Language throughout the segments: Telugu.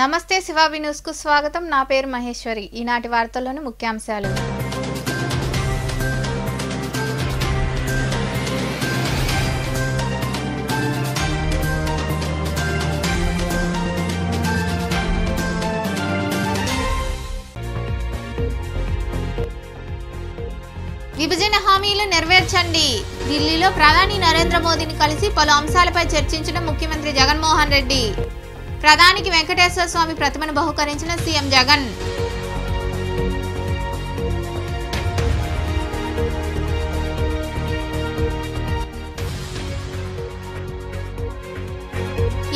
నమస్తే శివాబి న్యూస్ కు స్వాగతం। నా పేరు మహేశ్వరి। ఈనాటి వార్తల్లోని ముఖ్యాంశాలు। విభజన హామీలు నెరవేర్చండి। ఢిల్లీలో ప్రధాని నరేంద్ర మోదీని కలిసి పలు అంశాలపై చర్చించిన ముఖ్యమంత్రి జగన్మోహన్ రెడ్డి। ప్రధానికి వెంకటేశ్వర స్వామి ప్రతిమను బహుకరించిన సీఎం జగన్।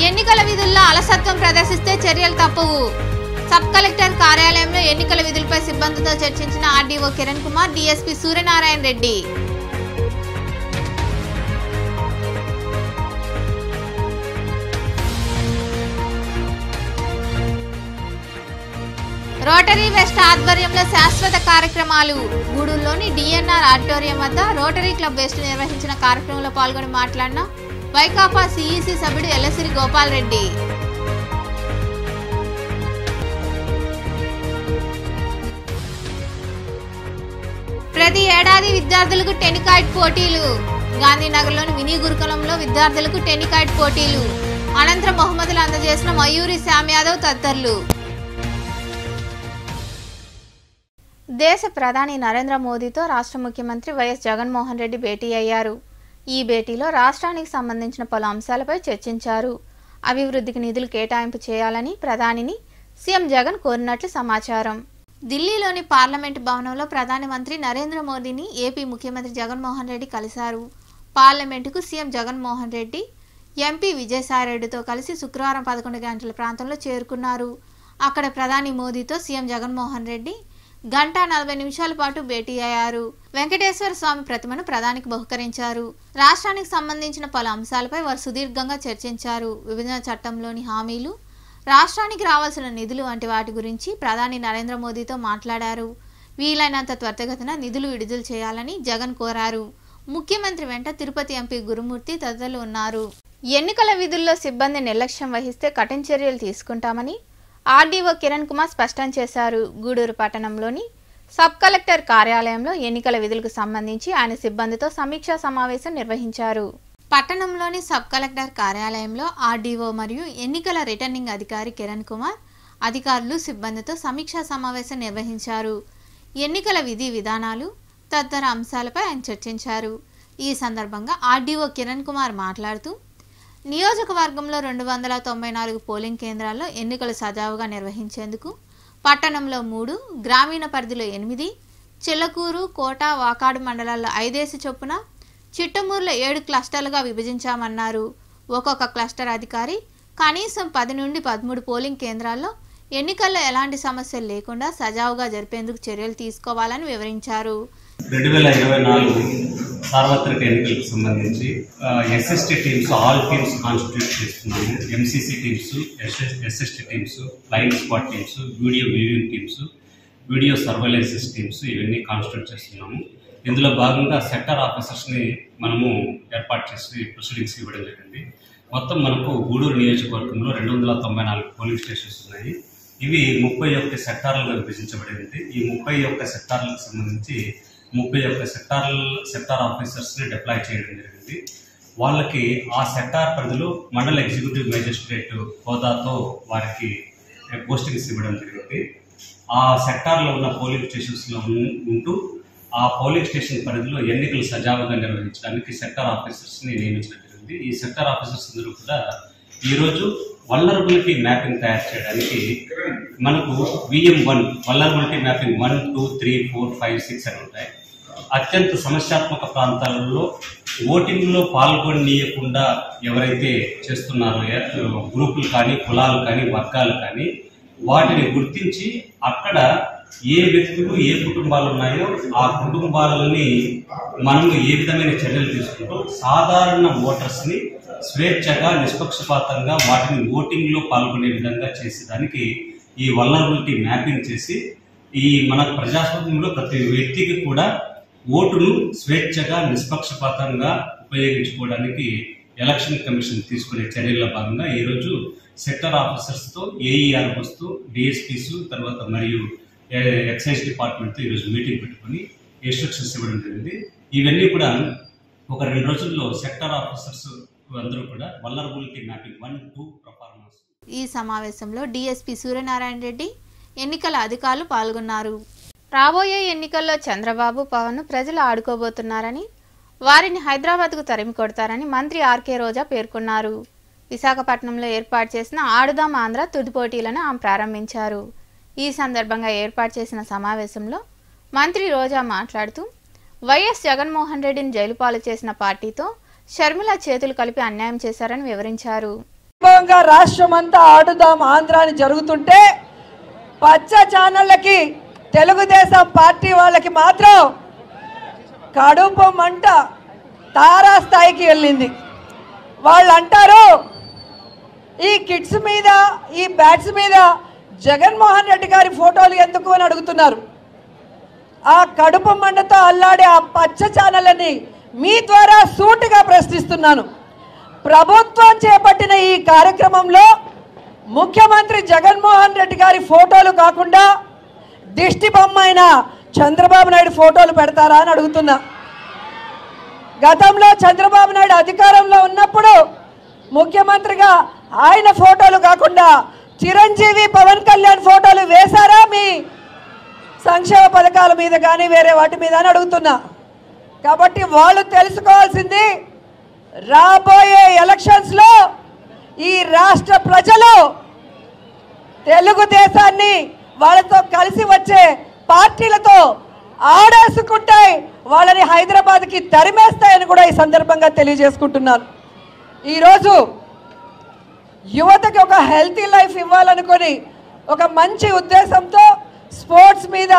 ఎన్నికల విధుల్లో అలసత్వం ప్రదర్శిస్తే చర్యలు తప్పవు। సబ్ కలెక్టర్ కార్యాలయంలో ఎన్నికల విధులపై సిబ్బందితో చర్చించిన RDO Kiran Kumar, DSP Suryanarayana Reddy. Rotary west ఆధ్వర్యంలో శాశ్వత కార్యక్రమాలు। గూడూరులోని డిఎన్ఆర్ ఆడిటోరియం వద్ద రోటరీ క్లబ్ వెస్ట్ నిర్వహించిన కార్యక్రమంలో పాల్గొని మాట్లాడిన వైకాపా సిఈసి సభ్యుడు ఎల్లసిరి గోపాల్ రెడ్డి। ప్రతి ఏడాది విద్యార్థులకు టెన్నికాయిట్ పోటీలు। గాంధీనగర్లోని మినీ గురుకులంలో విద్యార్థులకు టెన్నికాయిట్ పోటీలు। అనంతరం బహుమతులు అందజేసిన మయూరి శ్యామ్ యాదవ్ తదితరులు। దేశ ప్రధాని నరేంద్ర మోదీతో రాష్ట్ర ముఖ్యమంత్రి వైఎస్ జగన్మోహన్ రెడ్డి భేటీ అయ్యారు। ఈ భేటీలో రాష్ట్రానికి సంబంధించిన పలు అంశాలపై చర్చించారు। అభివృద్ధికి నిధులు కేటాయింపు చేయాలని ప్రధానిని సీఎం జగన్ కోరినట్లు సమాచారం। ఢిల్లీలోని పార్లమెంటు భవనంలో ప్రధానమంత్రి నరేంద్ర మోదీని ఏపీ ముఖ్యమంత్రి జగన్మోహన్ రెడ్డి కలిశారు। పార్లమెంటుకు సీఎం జగన్మోహన్ రెడ్డి ఎంపీ విజయసాయిరెడ్డితో కలిసి శుక్రవారం 11 గంటల ప్రాంతంలో చేరుకున్నారు। అక్కడ ప్రధాని మోదీతో సీఎం జగన్మోహన్ రెడ్డి గంట 40 నిమిషాల పాటు భేటీ అయ్యారు। వెంకటేశ్వర స్వామి ప్రతిమను ప్రధానికి బహుకరించారు। రాష్ట్రానికి సంబంధించిన పలు అంశాలపై వారు సుదీర్ఘంగా చర్చించారు। విభజన చట్టంలోని హామీలు, రాష్ట్రానికి రావాల్సిన నిధులు వంటి వాటి గురించి ప్రధాని నరేంద్ర మోదీతో మాట్లాడారు। వీలైనంత త్వరితగతిన నిధులు విడుదల చేయాలని జగన్ కోరారు। ముఖ్యమంత్రి వెంట తిరుపతి ఎంపీ గురుమూర్తి తదితరులు ఉన్నారు। ఎన్నికల విధుల్లో సిబ్బంది నిర్లక్ష్యం వహిస్తే కఠిన చర్యలు తీసుకుంటామని ఆర్డీఓ కిరణ్ కుమార్ స్పష్టం చేశారు। గూడూరు పట్టణంలోని సబ్ కలెక్టర్ కార్యాలయంలో ఎన్నికల విధులకు సంబంధించి ఆయన సిబ్బందితో సమీక్షా సమావేశం నిర్వహించారు। పట్టణంలోని సబ్ కలెక్టర్ కార్యాలయంలో ఆర్డీఓ మరియు ఎన్నికల రిటర్నింగ్ అధికారి కిరణ్ కుమార్ అధికారులు సిబ్బందితో సమీక్షా సమావేశం నిర్వహించారు। ఎన్నికల విధి విధానాలు తదితర అంశాలపై ఆయన చర్చించారు। ఈ సందర్భంగా ఆర్డీఓ కిరణ్ కుమార్ మాట్లాడుతూ నియోజకవర్గంలో 294 పోలింగ్ కేంద్రాల్లో ఎన్నికలు సజావుగా నిర్వహించేందుకు పట్టణంలో 3, గ్రామీణ పరిధిలో 8, చిల్లకూరు, కోట, వాకాడు మండలాల్లో 5 చొప్పున, చిట్టమూరులో 7 క్లస్టర్లుగా విభజించామన్నారు। ఒక్కొక్క క్లస్టర్ అధికారి కనీసం 10 నుండి 13 పోలింగ్ కేంద్రాల్లో ఎన్నికల్లో ఎలాంటి సమస్యలు లేకుండా సజావుగా జరిపేందుకు చర్యలు తీసుకోవాలని వివరించారు। 2024 సార్వత్రిక ఎన్నికలకు సంబంధించి SST teams all teams constitute చేస్తున్నాము। MCC teams, SST teams, flying squad teams, video viewing teams, video surveillance teams ఇవన్నీ కాన్స్టిట్యూట్ చేస్తున్నాము। ఇందులో భాగంగా సెక్టర్ ఆఫీసర్స్ని మనము ఏర్పాటు చేసి ప్రొసీడింగ్స్ ఇవ్వడం జరిగింది। మొత్తం మనకు గూడూరు నియోజకవర్గంలో 294 పోలింగ్ స్టేషన్స్ ఉన్నాయి। ఇవి 31 సెక్టార్లుగా విభజించబడింది। ఈ 31 సెక్టార్లకు సంబంధించి 31 సెక్టార్ ఆఫీసర్స్ని డిప్లాయ్ చేయడం జరిగింది। వాళ్ళకి ఆ సెక్టార్ పరిధిలో మండల ఎగ్జిక్యూటివ్ మేజిస్ట్రేట్ హోదాతో వారికి పోస్టింగ్స్ ఇవ్వడం జరిగింది। ఆ సెక్టార్లో ఉన్న పోలింగ్ స్టేషన్స్లో ఉంటూ ఆ పోలింగ్ స్టేషన్ పరిధిలో ఎన్నికలు సజావుగా నిర్వహించడానికి సెక్టార్ ఆఫీసర్స్ని నియమించడం జరిగింది। ఈ సెక్టార్ ఆఫీసర్స్ అందరూ కూడా ఈరోజు వల్నరబిలిటీ మ్యాపింగ్ తయారు చేయడానికి మనకు VM1 వల్నరబిలిటీ మ్యాపింగ్ 1, 2, 3, 4, 5, 6 అని ఉంటాయి। అత్యంత సమస్యాత్మక ప్రాంతాలలో ఓటింగ్లో పాల్గొననీయకుండా ఎవరైతే చేస్తున్నారో గ్రూపులు కానీ, కులాలు కానీ, వర్గాలు కానీ, వాటిని గుర్తించి అక్కడ ఏ వ్యక్తులు, ఏ కుటుంబాలు ఉన్నాయో ఆ కుటుంబాలని మనము ఏ విధమైన చర్యలు తీసుకుంటూ సాధారణ ఓటర్స్ని స్వేచ్ఛగా, నిష్పక్షపాతంగా వాటిని ఓటింగ్లో పాల్గొనే విధంగా చేసేదానికి ఈ వల్నరబిలిటీ మ్యాపింగ్ చేసి మన ప్రజాస్వామ్యంలో ప్రతి వ్యక్తికి కూడా ఓటును స్వేచ్ఛగా, నిష్పక్షపాతంగా ఉపయోగించుకోవడానికి ఎలక్షన్ కమిషన్ తీసుకునే చర్యల్లో భాగంగా ఈరోజు సెక్టర్ ఆఫీసర్స్తో ఏఈఆర్ వస్తూ డిఎస్పీస్ తర్వాత మరియు ఎక్సైజ్ డిపార్ట్మెంట్తో ఈరోజు మీటింగ్ పెట్టుకుని ఇన్స్ట్రక్షన్స్ ఇవ్వడం జరిగింది. ఇవన్నీ కూడా ఒక 2 రోజుల్లో సెక్టర్ ఆఫీసర్స్ అందరూ కూడా వల్నరబిలిటీ మ్యాపింగ్ 1, 2 పర్ఫార్మెన్స్. ఈ సమావేశంలో డిఎస్పీ సూర్యనారాయణ రెడ్డి, ఎన్నికల అధికారులు పాల్గొన్నారు. రాబోయే ఎన్నికల్లో చంద్రబాబు, పవన్ ప్రజలు ఆడుకోబోతున్నారని, వారిని హైదరాబాద్కు తరిమి కొడతారని మంత్రి ఆర్కే రోజా పేర్కొన్నారు. విశాఖపట్నంలో ఏర్పాటు చేసిన ఆడుదాం ఆంధ్ర తుది పోటీలను ఆమె ప్రారంభించారు. ఈ సందర్భంగా ఏర్పాటు చేసిన సమావేశంలో మంత్రి రోజా మాట్లాడుతూ వైఎస్ జగన్మోహన్ రెడ్డిని జైలు పాలు చేసిన పార్టీతో షర్మిల చేతులు కలిపి అన్యాయం చేశారని వివరించారు. రాష్ట్రమంతా ఆడుదాం ఆంధ్ర అని జరుగుతుంటే పచ్చ ఛానళ్ళకి తెలుగుదేశం పార్టీ వాళ్ళకి మాత్రం కడుపు మంట తారా స్థాయికి వెళ్ళింది. వాళ్ళు అంటారు ఈ కిడ్స్ మీద, ఈ బ్యాట్స్ మీద జగన్మోహన్ రెడ్డి గారి ఫోటోలు ఎందుకు అని అడుగుతున్నారు. ఆ కడుపు మంటతో అల్లాడే ఆ పచ్చ ఛానళ్ళని మీ ద్వారా సూటిగా ప్రశ్నిస్తున్నాను. ప్రభుత్వం చేపట్టిన ఈ కార్యక్రమంలో ముఖ్యమంత్రి జగన్మోహన్ రెడ్డి గారి ఫోటోలు కాకుండా దిష్టి బొమ్మ అయిన చంద్రబాబు నాయుడు ఫోటోలు పెడతారా అని అడుగుతున్నా. గతంలో చంద్రబాబు నాయుడు అధికారంలో ఉన్నప్పుడు ముఖ్యమంత్రిగా ఆయన ఫోటోలు కాకుండా చిరంజీవి, పవన్ కళ్యాణ్ ఫోటోలు వేశారా మీ సంక్షేమ పథకాల మీద కానీ వేరే వాటి మీద అని అడుగుతున్నా. కాబట్టి వాళ్ళు తెలుసుకోవాల్సింది రాబోయే ఎలక్షన్స్లో ఈ రాష్ట్ర ప్రజలు తెలుగుదేశాన్ని వాళ్ళతో కలిసి వచ్చే పార్టీలతో ఆడేసుకుంటాయి, వాళ్ళని హైదరాబాద్కి తరిమేస్తాయని కూడా ఈ సందర్భంగా తెలియజేసుకుంటున్నాను. ఈరోజు యువతకి ఒక హెల్తీ లైఫ్ ఇవ్వాలనుకొని ఒక మంచి ఉద్దేశంతో స్పోర్ట్స్ మీద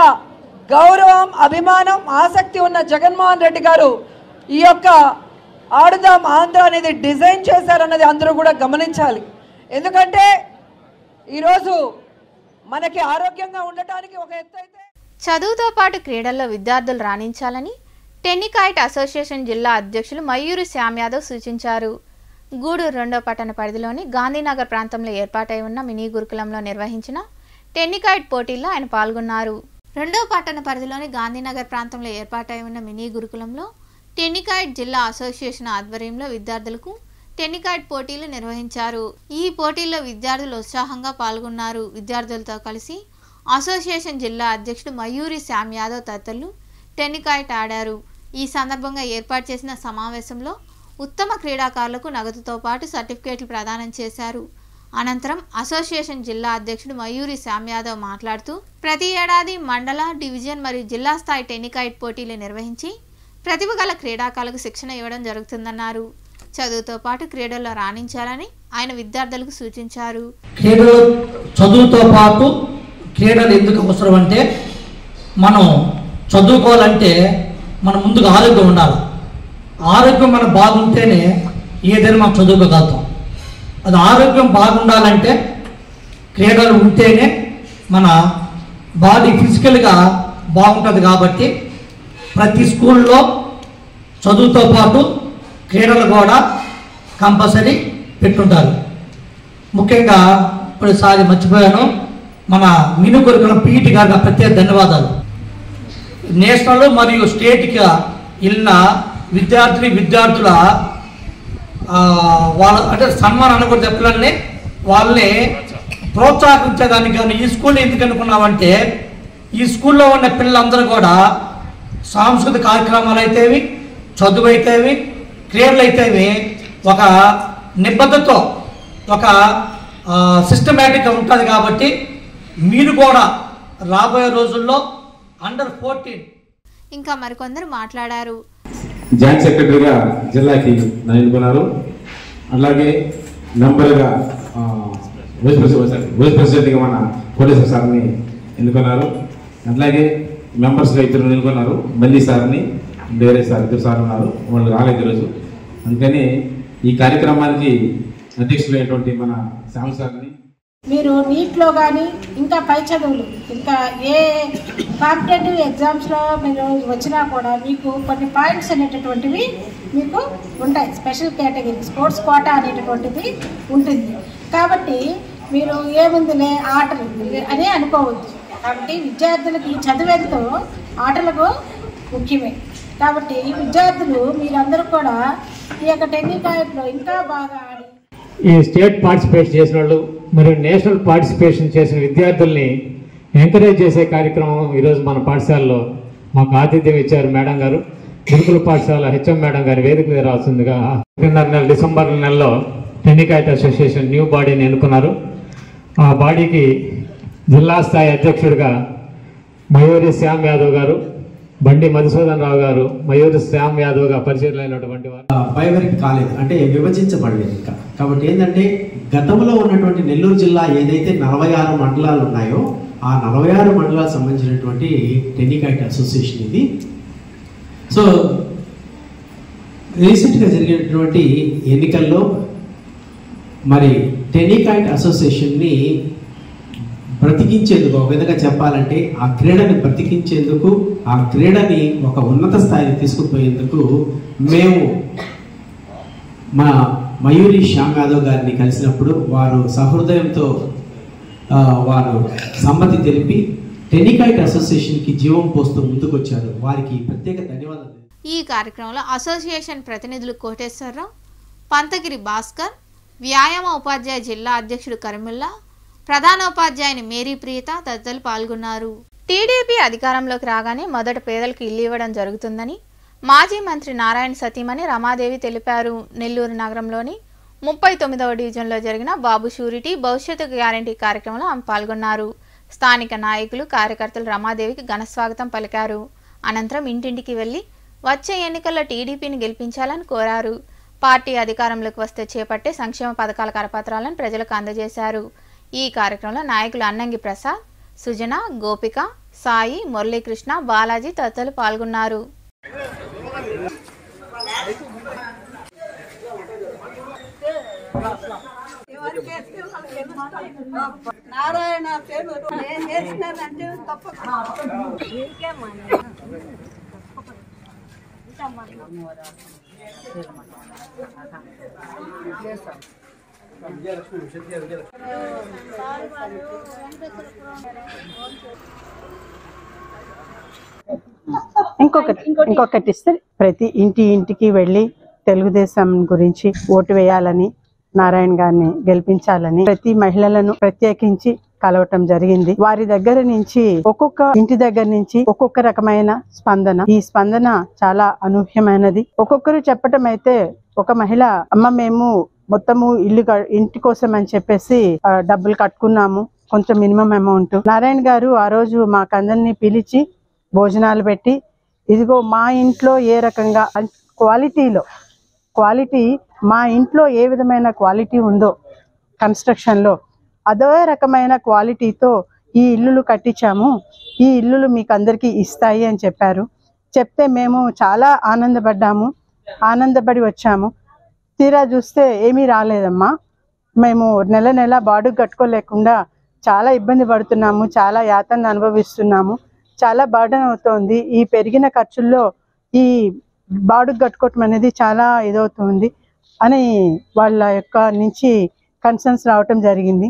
గౌరవం, అభిమానం, ఆసక్తి ఉన్న జగన్మోహన్ రెడ్డి గారు ఈ యొక్క ఆడుదాం ఆంధ్ర అనేది డిజైన్ చేశారన్నది అందరూ కూడా గమనించాలి. ఎందుకంటే ఈరోజు మనకి ఆరోగ్యంగా ఉండటానికి ఒక ఎత్తు అయితే చదువుతో పాటు క్రీడల్లో విద్యార్థులు రాణించాలని టెన్నికాయిట్ అసోసియేషన్ జిల్లా అధ్యక్షులు మయూరి శ్యామ్ యాదవ్ సూచించారు. గూడూరు 2వ పట్టణ పరిధిలోని గాంధీనగర్ ప్రాంతంలో ఏర్పాటై ఉన్న మినీ గురుకులంలో నిర్వహించిన టెన్నికాయిట్ పోటీల్లో ఆయన పాల్గొన్నారు. 2వ పట్టణ పరిధిలోని గాంధీనగర్ ప్రాంతంలో ఏర్పాటై ఉన్న మినీ గురుకులంలో టెన్నికాయిట్ జిల్లా అసోసియేషన్ ఆధ్వర్యంలో విద్యార్థులకు టెన్నికాయిట్ పోటీలు నిర్వహించారు. ఈ పోటీల్లో విద్యార్థులు ఉత్సాహంగా పాల్గొన్నారు. విద్యార్థులతో కలిసి అసోసియేషన్ జిల్లా అధ్యక్షుడు మయూరి శ్యామ్ యాదవ్ తదితరులు టెన్నికాయిట్ ఆడారు. ఈ సందర్భంగా ఏర్పాటు చేసిన సమావేశంలో ఉత్తమ క్రీడాకారులకు నగదుతో పాటు సర్టిఫికేట్లు ప్రదానం చేశారు. అనంతరం అసోసియేషన్ జిల్లా అధ్యక్షుడు మయూరి శ్యామ్ యాదవ్ మాట్లాడుతూ ప్రతి ఏడాది మండల, డివిజన్ మరియు జిల్లా స్థాయి టెన్నికాయిట్ పోటీలు నిర్వహించి ప్రతిభ గల క్రీడాకారులకు శిక్షణ ఇవ్వడం జరుగుతుందన్నారు. చదువుతో పాటు క్రీడల్లో రాణించాలని ఆయన విద్యార్థులకు సూచించారు. చదువుతో పాటు క్రీడలు ఎందుకు అవసరం అంటే, మనం చదువుకోవాలంటే మనం ముందుగా ఆరోగ్యం ఉండాలి. ఆరోగ్యం మనం బాగుంటేనే ఏదైనా మనం చదువుకోగలుగుతాం. అది ఆరోగ్యం బాగుండాలంటే క్రీడలు ఉంటేనే మన బాడీ ఫిజికల్గా బాగుంటుంది. కాబట్టి ప్రతి స్కూల్లో చదువుతో పాటు క్రీడలు కూడా కంపల్సరీ పెట్టుంటారు. ముఖ్యంగా ఇప్పుడుసారి మర్చిపోయాను, మన మినీ గురుకులం పీఈటీ గారికి ప్రత్యేక ధన్యవాదాలు. నేషనల్ మరియు స్టేట్కి వెళ్ళిన విద్యార్థుల వాళ్ళ అంటే సన్మానం అనకూడదు, పిల్లల్ని వాళ్ళని ప్రోత్సహించేదానికి. కానీ ఈ స్కూల్ ఎందుకు అనుకున్నామంటే, ఈ స్కూల్లో ఉన్న పిల్లలందరూ కూడా సాంస్కృతిక కార్యక్రమాలు అయితేవి, చదువు అయితేవి, క్రీడలు అయితేవి ఒక నిబద్ధతతో ఒక సిస్టమేటిక్గా ఉంటుంది. కాబట్టి మీరు కూడా రాబోయే రోజుల్లో అండర్ 14 ఇంకా మరికొందరు మాట్లాడారు. జాయింట్ సెక్రటరీగా జిల్లాకి ఎన్నుకున్నారు. అలాగే మెంబర్గా వైస్ ప్రెసిడెంట్గా మన పోలీసు సార్ని ఎన్నుకున్నారు. అట్లాగే మెంబర్స్గా 2 ఎన్నుకున్నారు. మల్లి సార్ని, వేరే సార్ 2 సార్లు ఉన్నారు, వాళ్ళు రాలేదు ఈరోజు. అందుకని ఈ కార్యక్రమానికి అధ్యక్షులైనటువంటి మన శ్యామ్ సార్ని, మీరు నీట్లో కానీ ఇంకా పై చదువులు ఇంకా ఏ కాంపిటేటివ్ ఎగ్జామ్స్లో మీరు వచ్చినా కూడా మీకు కొన్ని పాయింట్స్ అనేటటువంటివి మీకు ఉంటాయి. స్పెషల్ కేటగిరీ స్పోర్ట్స్ కోటా అనేటటువంటిది ఉంటుంది. కాబట్టి మీరు ఏముందిలే ఆటలు అని అనుకోవద్దు. కాబట్టి విద్యార్థులకి చదివేంతో ఆటలకు ముఖ్యమే. కాబట్టి విద్యార్థులు మీరందరూ కూడా ఈ యొక్క టెన్నికాయట్లో ఇంకా బాగా ఆడి ఈ స్టేట్ పార్టిసిపేట్ చేసిన వాళ్ళు మరియు నేషనల్ పార్టిసిపేషన్ చేసిన విద్యార్థుల్ని ఎంకరేజ్ చేసే కార్యక్రమం ఈరోజు మన పాఠశాలలో మాకు ఆతిథ్యం ఇచ్చారు మేడం గారు. గురుకుల పాఠశాల హెచ్ఎం మేడం గారి వేదిక మీద రాస్తుందిగా డిసెంబర్ నెలలో టెన్నికాయిట్ అసోసియేషన్ న్యూ బాడీని ఎన్నుకున్నారు. ఆ బాడీకి జిల్లా స్థాయి అధ్యక్షుడిగా మయూరి శ్యామ్ యాదవ్ గారు, బండి మధుసూదన్ రావు గారు, మయూరి శ్యామ్ యాదవ్గా పరిచయమైనటువంటి వారు. బైవరికి కాలేదు, అంటే విభజించబడలేదు ఇంకా. కాబట్టి ఏంటంటే గతంలో ఉన్నటువంటి నెల్లూరు జిల్లా ఏదైతే 46 మండలాలు ఉన్నాయో ఆ 46 మండలాలకు సంబంధించినటువంటి టెన్నికాయిట్ అసోసియేషన్ ఇది. సో రీసెంట్గా జరిగినటువంటి ఎన్నికల్లో మరి టెన్నికాయిట్ అసోసియేషన్ని బ్రతికించేందుకు, ఒక విధంగా చెప్పాలంటే ఆ క్రీడని బ్రతికించేందుకు, ఆ క్రీడని ఒక ఉన్నత స్థాయికి తీసుకుపోయేందుకు మేము మా మయూరి శ్యామ్ యాదవ్ గారిని కలిసినప్పుడు వారు సహృదయంతో వారు సమ్మతి తెలిపి టెన్నికాయిట్ అసోసియేషన్కి జీవం పోస్తూ ముందుకొచ్చారు. వారికి ప్రత్యేక ధన్యవాదాలు. ఈ కార్యక్రమంలో అసోసియేషన్ ప్రతినిధులు కోటేశ్వరరావు, పంతగిరి భాస్కర్, వ్యాయామ ఉపాధ్యాయ జిల్లా అధ్యక్షుడు కరిముల్లా, ప్రధానోపాధ్యాయుని మేరీ ప్రియత తదితరులు పాల్గొన్నారు. టీడీపీ అధికారంలోకి రాగానే మొదట పేదలకు ఇల్లు ఇవ్వడం జరుగుతుందని మాజీ మంత్రి నారాయణ సతీమణి రమాదేవి తెలిపారు. నెల్లూరు నగరంలోని 39వ డివిజన్లో జరిగిన బాబు షూరిటీ భవిష్యత్తు గ్యారంటీ కార్యక్రమంలో ఆమె పాల్గొన్నారు. స్థానిక నాయకులు, కార్యకర్తలు రమాదేవికి ఘనస్వాగతం పలికారు. అనంతరం ఇంటింటికి వెళ్లి వచ్చే ఎన్నికల్లో టీడీపీని గెలిపించాలని కోరారు. పార్టీ అధికారంలోకి వస్తే చేపట్టే సంక్షేమ పథకాల కరపత్రాలను ప్రజలకు అందజేశారు. ఈ కార్యక్రమంలో నాయకులు అన్నంగి ప్రసాద్, సుజన, గోపిక, సాయి, మురళీకృష్ణ, బాలాజీ తదితరులు పాల్గొన్నారు. ఇంకొకటి ఇస్తే ప్రతి ఇంటికి వెళ్ళి తెలుగుదేశం గురించి ఓటు వేయాలని, నారాయణ గారిని గెలిపించాలని ప్రతి మహిళలను ప్రత్యేకించి కలవటం జరిగింది. వారి దగ్గర నుంచి ఒక్కొక్క ఇంటి దగ్గర నుంచి ఒక్కొక్క రకమైన స్పందన. ఈ స్పందన చాలా అనూహ్యమైనది. ఒక్కొక్కరు చెప్పటం అయితే, ఒక మహిళ అమ్మ మేము మొత్తము ఇంటి కోసం అని చెప్పేసి డబ్బులు కట్టుకున్నాము, కొంచెం మినిమం అమౌంట్. నారాయణ గారు ఆ రోజు మాకందరినీ పిలిచి భోజనాలు పెట్టి, ఇదిగో మా ఇంట్లో ఏ రకంగా క్వాలిటీ మా ఇంట్లో ఏ విధమైన క్వాలిటీ ఉందో కన్స్ట్రక్షన్లో, అదే రకమైన క్వాలిటీతో ఈ ఇల్లులు కట్టించాము, ఈ ఇల్లులు మీకు అందరికీ ఇస్తాయి అని చెప్పారు. చెప్తే మేము చాలా ఆనందపడి వచ్చాము. తీరా చూస్తే ఏమీ రాలేదమ్మా. మేము నెల బాడుగ కట్టుకోలేకుండా చాలా ఇబ్బంది పడుతున్నాము, చాలా యాతన అనుభవిస్తున్నాము, చాలా బర్డెన్ అవుతోంది. ఈ పెరిగిన ఖర్చుల్లో ఈ బాడుగ కట్టుకోవటం అనేది చాలా ఇదవుతుంది అని వాళ్ళ యొక్క నుంచి కన్సర్న్స్ రావటం జరిగింది.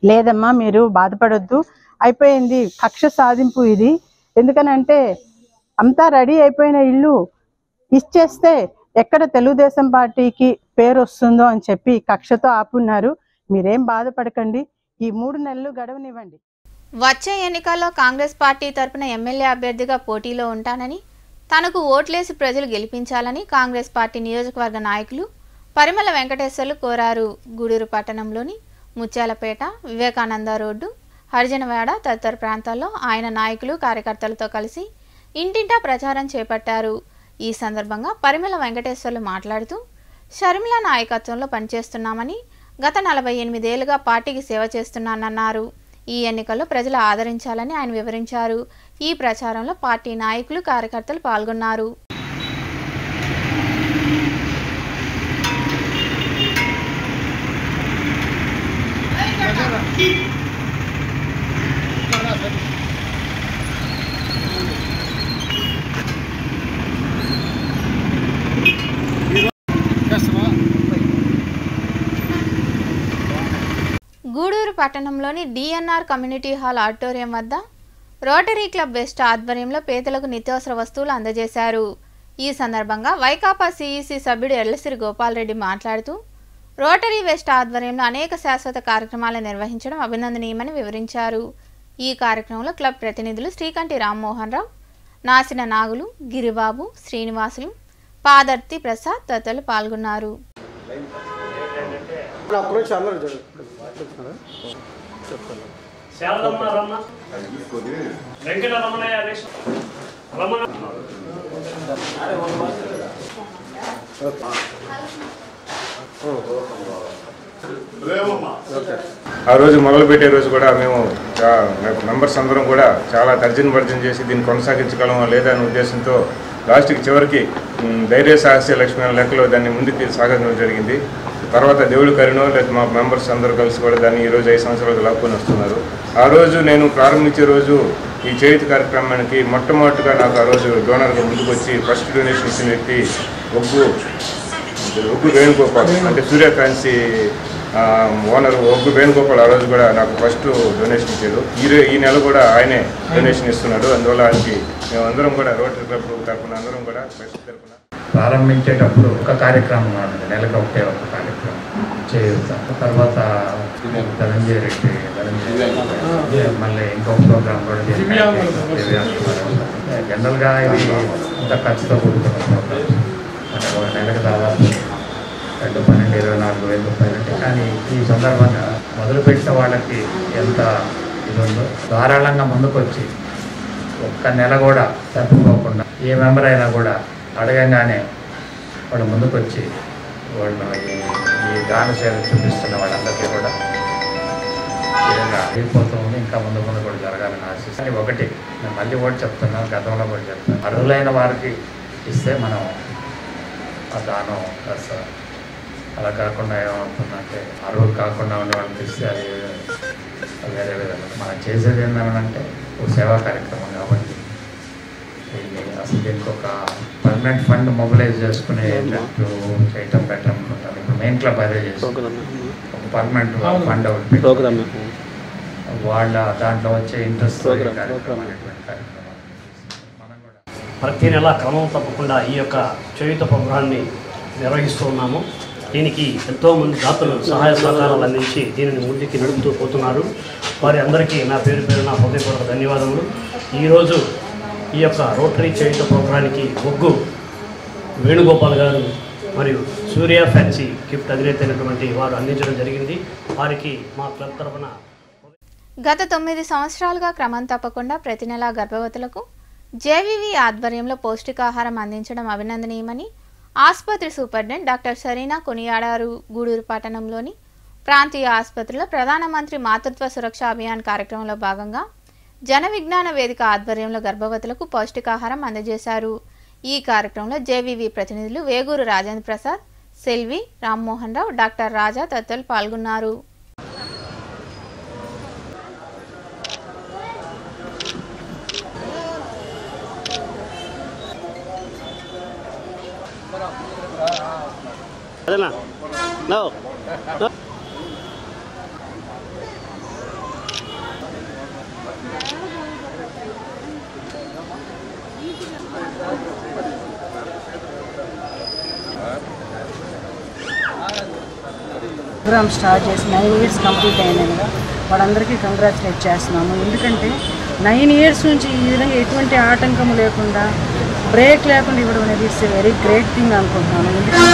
లేదమ్మా మీరు బాధపడొద్దు, అయిపోయింది, కక్ష సాధింపు ఇది. ఎందుకనంటే అంతా రెడీ అయిపోయిన ఇల్లు ఇచ్చేస్తే ఎక్కడ తెలుగుదేశం పార్టీకి పేరు వస్తుందో అని చెప్పి కక్షతో ఆపున్నారు. మీరేం బాధపడకండి, ఈ 3 నెలలు గడవనివ్వండి. వచ్చే ఎన్నికల్లో కాంగ్రెస్ పార్టీ తరపున ఎమ్మెల్యే అభ్యర్థిగా పోటీలో ఉంటానని, తనకు ఓట్లేసి ప్రజలు గెలిపించాలని కాంగ్రెస్ పార్టీ నియోజకవర్గ నాయకులు పరిమళ వెంకటేశ్వర్లు కోరారు. గూడూరు పట్టణంలోని ముత్యాలపేట, వివేకానంద రోడ్డు, హరిజనవాడ తదితర ప్రాంతాల్లో ఆయన నాయకులు, కార్యకర్తలతో కలిసి ఇంటింటా ప్రచారం చేపట్టారు. ఈ సందర్భంగా పరిమళ వెంకటేశ్వర్లు మాట్లాడుతూ, షర్మిల నాయకత్వంలో పనిచేస్తున్నామని, గత 48 ఏళ్లుగా పార్టీకి సేవ చేస్తున్నానన్నారు. ఈ ఎన్నికల్లో ప్రజలు ఆదరించాలని ఆయన వివరించారు. ఈ ప్రచారంలో పార్టీ నాయకులు, కార్యకర్తలు పాల్గొన్నారు. గూడూరు పట్టణంలోని డిఎన్ఆర్ కమ్యూనిటీ హాల్ ఆడిటోరియం వద్ద రోటరీ క్లబ్ వెస్ట్ ఆధ్వర్యంలో పేదలకు నిత్యావసర వస్తువులు అందజేశారు. ఈ సందర్భంగా వైకాపా సిఈసి సభ్యుడు ఎల్లసిరి గోపాలరెడ్డి మాట్లాడుతూ రోటరీ వెస్ట్ ఆధ్వర్యంలో అనేక శాశ్వత కార్యక్రమాలు నిర్వహించడం అభినందనీయమని వివరించారు. ఈ కార్యక్రమంలో క్లబ్ ప్రతినిధులు శ్రీకంఠి రామ్మోహన్ రావు, నాసిన నాగులు, గిరిబాబు, శ్రీనివాసులు, పాదర్తి ప్రసాద్ తదితరులు పాల్గొన్నారు. ఆ రోజు మొదలుపెట్టే రోజు కూడా మేము మెంబర్స్ అందరం కూడా చాలా తర్జన భర్జన చేసి దీన్ని కొనసాగించగలమా లేదా అనే ఉద్దేశంతో లాస్ట్కి చివరికి ధైర్య సాహస్య లక్ష్మి అనే లెక్కలో దాన్ని ముందుకు సాగించడం జరిగింది. తర్వాత దేవుడి కరుణో లేదా మా మెంబర్స్ అందరూ కలిసి కూడా దాన్ని ఈరోజు 5 సంవత్సరాలు లాక్కొని వస్తున్నారు. ఆ రోజు నేను ప్రారంభించే రోజు ఈ చేతి కార్యక్రమానికి మొట్టమొదటిగా నాకు ఆ రోజు డోనర్గా ముందుకు వచ్చి ఫస్ట్ డొనేషన్ ఇచ్చిన వ్యక్తి ఒగ్గు వేణుగోపాల్, అంటే సూర్యకాంతి ఓనర్ ఒగ్గు వేణుగోపాల్. ఆ రోజు కూడా నాకు ఫస్ట్ డొనేషన్ ఇచ్చాడు. ఈ నెల కూడా ఆయనే డొనేషన్ ఇస్తున్నాడు. అందువల్ల ఆయనకి మేమందరం కూడా రోటరీ క్లబ్ తరఫున అందరం కూడా ఫస్ట్ తరఫున ప్రారంభించేటప్పుడు ఒక కార్యక్రమం ఉంది, నెలకు ఒకటే ఒక కార్యక్రమం చేస్తాం. తర్వాత ధనంజయ రెడ్డి మళ్ళీ ఇంకో ప్రోగ్రామ్ కూడా చేస్తాం. జనరల్గా ఇవి అంత ఖర్చుతో కూడుకున్న ప్రోగ్రామ్స్, అంటే ఒక నెలకు దాదాపు 12-24 వేల రూపాయలు అంటే. కానీ ఈ సందర్భంగా మొదలుపెట్టిన వాళ్ళకి ఎంత ఇది ఉందో ధారాళంగా ముందుకొచ్చి ఒక్క నెల కూడా తప్పుకోకుండా ఏ మెంబర్ అయినా కూడా అడగంగానే వాళ్ళు ముందుకొచ్చి వాళ్ళు ఈ దాన సేవ చూపిస్తున్న వాళ్ళందరికీ కూడా విధంగా వెళ్ళిపోతుంది. ఇంకా ముందు కూడా జరగాలని ఆశిస్తాను. ఒకటి నేను మళ్ళీ కూడా చెప్తున్నాను, గతంలో కూడా చెప్తాను, అర్హులైన వారికి ఇస్తే మనం ఆ దానం చేస్తాం. అలా కాకుండా ఏమవుతుందంటే అర్హులు కాకుండా ఉండే వాళ్ళకి ఇస్తే అది వేరే విధంగా మనం చేసేది ఏంటంటే ఒక సేవా కార్యక్రమం కాబట్టి అసలు దీనికి ఒక పర్మనెంట్ ఫండ్ మొబిలైజ్ చేసుకునేటట్టు చేయటం బెటర్ అనుకుంటాను. ఇప్పుడు మెయిన్ క్లబ్ అదే చేసి ఒక పర్మనెంట్ ఫండ్ ఒకటి వాళ్ళ దాంట్లో వచ్చే ఇంట్రెస్ట్ ప్రతి నెల క్రమం తప్పకుండా ఈ యొక్క చేయుత ప్రోగ్రాన్ని నిర్వహిస్తూ ఉన్నాము. దీనికి ఎంతోమంది దాతలు సహాయ సహకారాలు అందించి దీనిని ముందుకి నడుపుతూ పోతున్నారు. వారి అందరికీ నా పేరున హృదయపూర్వక ధన్యవాదములు. ఈరోజు ఈ యొక్క రోటరీ చేయుత ప్రోగ్రానికి ఒగ్గు వేణుగోపాల్ గారు మరియు సూర్య ఫ్యాన్సీ గిఫ్ట్ అధినేత అయినటువంటి వారు అందించడం జరిగింది. వారికి మా క్లబ్ తరఫున గత 9 సంవత్సరాలుగా క్రమం తప్పకుండా ప్రతి నెల గర్భవతులకు జేవీవీ ఆధ్వర్యంలో పౌష్టికాహారం అందించడం అభినందనీయమని ఆసుపత్రి సూపరింటెండెంట్ డాక్టర్ సరీనా కొనియాడారు. గూడూరు పట్టణంలోని ప్రాంతీయ ఆసుపత్రిలో ప్రధానమంత్రి మాతృత్వ సురక్ష అభియాన్ కార్యక్రమంలో భాగంగా జన విజ్ఞాన వేదిక ఆధ్వర్యంలో గర్భవతులకు పౌష్టికాహారం అందజేశారు. ఈ కార్యక్రమంలో జేవీవీ ప్రతినిధులు వేగూరు రాజేంద్ర ప్రసాద్, సెల్వి, రామ్మోహన్ రావు, డాక్టర్ రాజా తదితరులు పాల్గొన్నారు. ప్రోగ్రామ్ స్టార్ట్ చేసి 9 years కంప్లీట్ అయినాక వాళ్ళందరికీ కంగ్రాచులేట్ చేస్తున్నాము. ఎందుకంటే 9 years నుంచి ఈ విధంగా ఎటువంటి ఆటంకం లేకుండా బ్రేక్ లేకుండా ఇవ్వడం అనేది ఇట్స్ వెరీ గ్రేట్ థింగ్ అనుకుంటున్నాను. ఎందుకంటే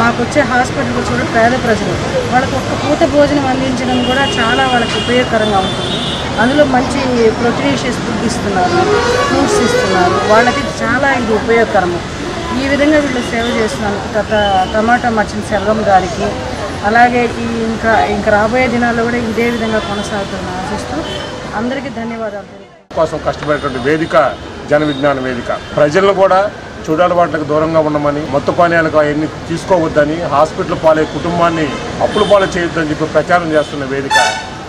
మాకు వచ్చే హాస్పిటల్కి వచ్చి కూడా పేద ప్రజలు వాళ్ళకి ఒక్క పూట భోజనం అందించడం కూడా చాలా వాళ్ళకి ఉపయోగకరంగా ఉంటుంది. అందులో మంచి ప్రోటీనిషియస్ ఫుడ్ ఇస్తున్నారు, ఫ్రూట్స్ ఇస్తున్నారు, వాళ్ళకి చాలా ఇది ఉపయోగకరము. ఈ విధంగా వీళ్ళు సేవ చేస్తున్నందుకు టమాటా మర్చెంట్ సెల్వం గారికి, అలాగే ఇంకా రాబోయే దినాల్లో కూడా ఇదే విధంగా కొనసాగుతుందని ఆశిస్తూ అందరికీ ధన్యవాదాలు. కోసం కష్టపడేటువంటి వేదిక జన విజ్ఞాన వేదిక. ప్రజలను కూడా చూడలవాట్లకు దూరంగా ఉండమని, మత్తు పానీయాలకు అవన్నీ తీసుకోవద్దని, హాస్పిటల్ పాలే కుటుంబాన్ని అప్పుల పాలు చేయొద్దని చెప్పి ప్రచారం చేస్తున్న వేదిక.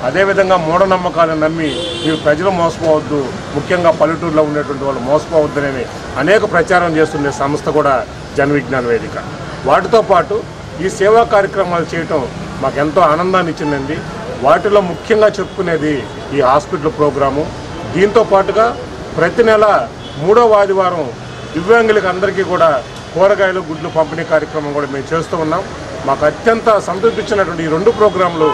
అదేవిధంగా మూఢనమ్మకాలను నమ్మి మీరు ప్రజలు మోసపోవద్దు, ముఖ్యంగా పల్లెటూరులో ఉండేటువంటి వాళ్ళు మోసపోవద్దనేది అనేక ప్రచారం చేస్తున్న సంస్థ కూడా జన విజ్ఞాన వేదిక. వాటితో పాటు ఈ సేవా కార్యక్రమాలు చేయటం మాకు ఎంతో ఆనందాన్ని ఇచ్చిందండి. వాటిలో ముఖ్యంగా చెప్పుకునేది ఈ హాస్పిటల్ ప్రోగ్రాము. దీంతో పాటుగా ప్రతి నెల 3వ ఆదివారం దివ్యాంగులకు అందరికీ కూడా కూరగాయలు గుడ్లు పంపిణీ కార్యక్రమం కూడా మేము చేస్తూ ఉన్నాం. మాకు అత్యంత సంతృప్తి ఇచ్చినటువంటి ఈ 2 ప్రోగ్రాంలు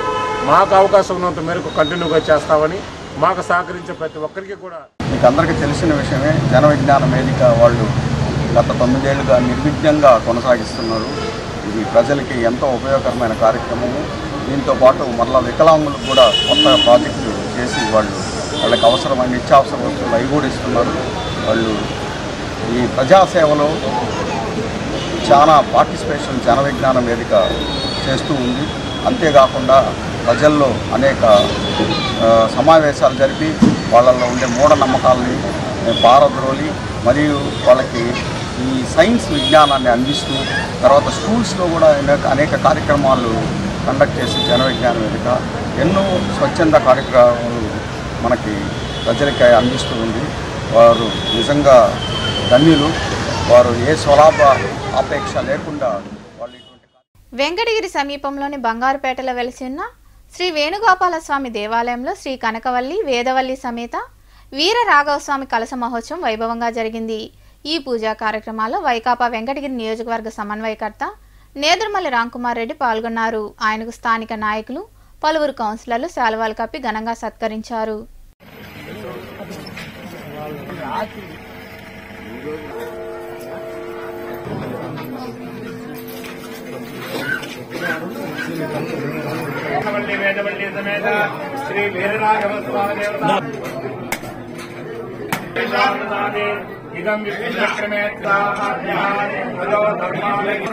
మాకు అవకాశం ఉన్నంత మేరకు కంటిన్యూగా చేస్తామని మాకు సహకరించే ప్రతి ఒక్కరికి కూడా. మీకు అందరికీ తెలిసిన విషయమే, జన విజ్ఞాన వేదిక వాళ్ళు గత 9 ఏళ్లుగా నిర్విఘ్నంగా కొనసాగిస్తున్నారు. ఇది ప్రజలకి ఎంతో ఉపయోగకరమైన కార్యక్రమము. దీంతో పాటు మరలా వికలాంగులకు కూడా కొత్త ప్రాజెక్టులు చేసి వాళ్ళకి అవసరమైన నిత్యావసర వస్తువులు అవి కూడా ఇస్తున్నారు. వాళ్ళు ఈ ప్రజాసేవలో చాలా పార్టిసిపేషన్ జన విజ్ఞాన వేదిక చేస్తూ ఉంది. అంతేకాకుండా ప్రజల్లో అనేక సమావేశాలు జరిపి వాళ్ళల్లో ఉండే మూఢనమ్మకాలని పారద్రోలి మరియు వాళ్ళకి ఈ సైన్స్ విజ్ఞానాన్ని అందిస్తూ తర్వాత స్కూల్స్లో కూడా అనేక కార్యక్రమాలు కండక్ట్ చేసి జన విజ్ఞాన వేదిక ఎన్నో స్వచ్ఛంద కార్యక్రమాలు మనకి ప్రజలకి అందిస్తూ ఉంది. వారు నిజంగా ధన్యులు. వారు ఏ స్వలాభ అపేక్ష లేకుండా వెంకటగిరి సమీపంలోని బంగారుపేటలో వెలిసి ఉన్న శ్రీ వేణుగోపాల స్వామి దేవాలయంలో శ్రీ కనకవల్లి వేదవల్లి సమేత వీర రాఘవస్వామి కలశ మహోత్సవం వైభవంగా జరిగింది. ఈ పూజా కార్యక్రమాల్లో వైకాపా వెంకటగిరి నియోజకవర్గ సమన్వయకర్త నేదురుమల్లి రాంకుమార్ రెడ్డి పాల్గొన్నారు. ఆయనకు స్థానిక నాయకులు పలువురు కౌన్సిలర్లు శాలువాలు కప్పి ఘనంగా సత్కరించారు. వేదవల్లి సమేత శ్రీ వీరరాఘవ స్వామి దేవత ఇదం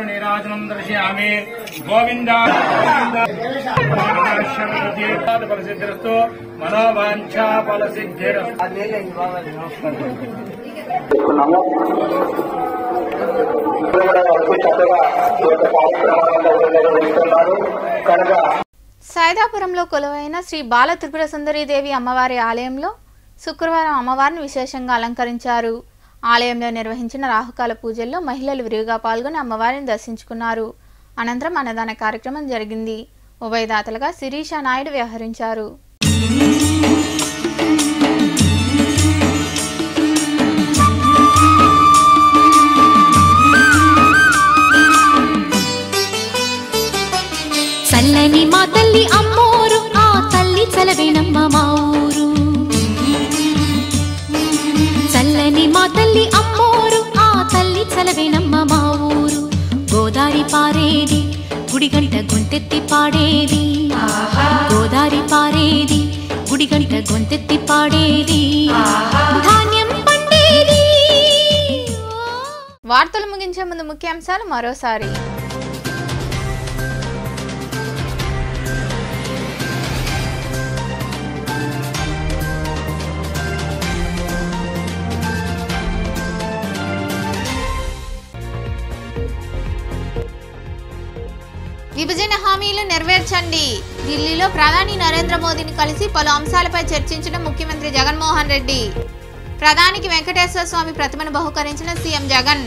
విక్రమేత్రాజనం దర్శయామి. గోవింద ఫలసిద్ధిరస్తు మనోవాంఛా ఫలసిద్ధిరస్తు. సైదాపురంలో కొలువైన శ్రీ బాల త్రిపుర సుందరీదేవి అమ్మవారి ఆలయంలో శుక్రవారం అమ్మవారిని విశేషంగా అలంకరించారు. ఆలయంలో నిర్వహించిన రాహుకాల పూజల్లో మహిళలు విరివిగా పాల్గొని అమ్మవారిని దర్శించుకున్నారు. అనంతరం అన్నదాన కార్యక్రమం జరిగింది. ఉభయదాతలుగా శిరీష నాయుడు వ్యవహరించారు. చల్లని మా తల్లి అమ్మోరు, ఆ తల్లి చలవేనమ్మ మా ఊరు. చల్లని మా తల్లి అమ్మోరు, ఆ తల్లి చలవేనమ్మ మా ఊరు. గోదారి పారేది గుడిగంట గొంతెత్తి పాడేది, గోదారి పారేది గుడిగంట గొంతెత్తి పాడేది, ధాన్యం పండేది. వార్తలు ముగించే ముందు ముఖ్యాంశాలు మరోసారి. విభజన హామీలు నెరవేర్చండి. ఢిల్లీలో ప్రధాని నరేంద్ర మోదీని కలిసి పలు అంశాలపై చర్చించిన ముఖ్యమంత్రి జగన్మోహన్ రెడ్డి. ప్రధానికి వెంకటేశ్వర స్వామి ప్రతిమను బహుకరించిన సీఎం జగన్.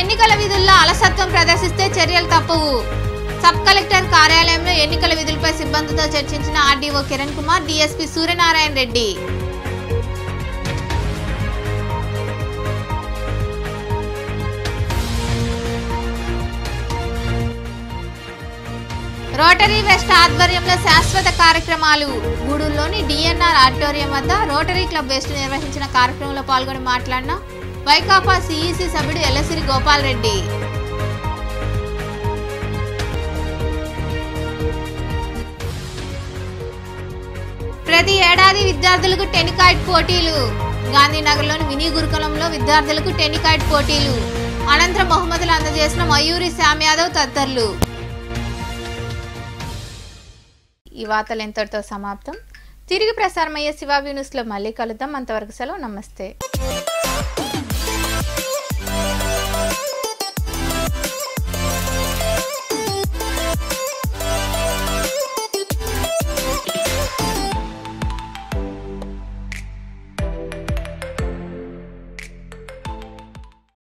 ఎన్నికల విధుల్లో అలసత్వం ప్రదర్శిస్తే చర్యలు తప్పవు. సబ్ కలెక్టర్ కార్యాలయంలో ఎన్నికల విధులపై సిబ్బందితో చర్చించిన RDO Kiran Kumar, DSP Suryanarayana Reddy. Rotary west ఆధ్వర్యంలో శాశ్వత కార్యక్రమాలు. గూడూరులోని డిఎన్ఆర్ ఆడిటోరియం వద్ద రోటరీ క్లబ్ వెస్ట్ నిర్వహించిన కార్యక్రమంలో పాల్గొని మాట్లాడిన వైకాపా సిఈసి సభ్యుడు ఎల్లసిరి గోపాల్ రెడ్డి. ప్రతి ఏడాది విద్యార్థులకు టెన్నికాయిట్ పోటీలు. గాంధీనగర్లోని మినీ గురుకులంలో విద్యార్థులకు టెన్నికాయిట్ పోటీలు. అనంతరం బహుమతులు అందజేసిన మయూరి శ్యామ్ యాదవ్ తదితరులు. ఈ వార్తలు ఎంతటితో సమాప్తం. తిరిగి ప్రసారమయ్యే శివాబీ న్యూస్లో మళ్ళీ కలుద్దాం. అంతవరకు సెలవు. నమస్తే.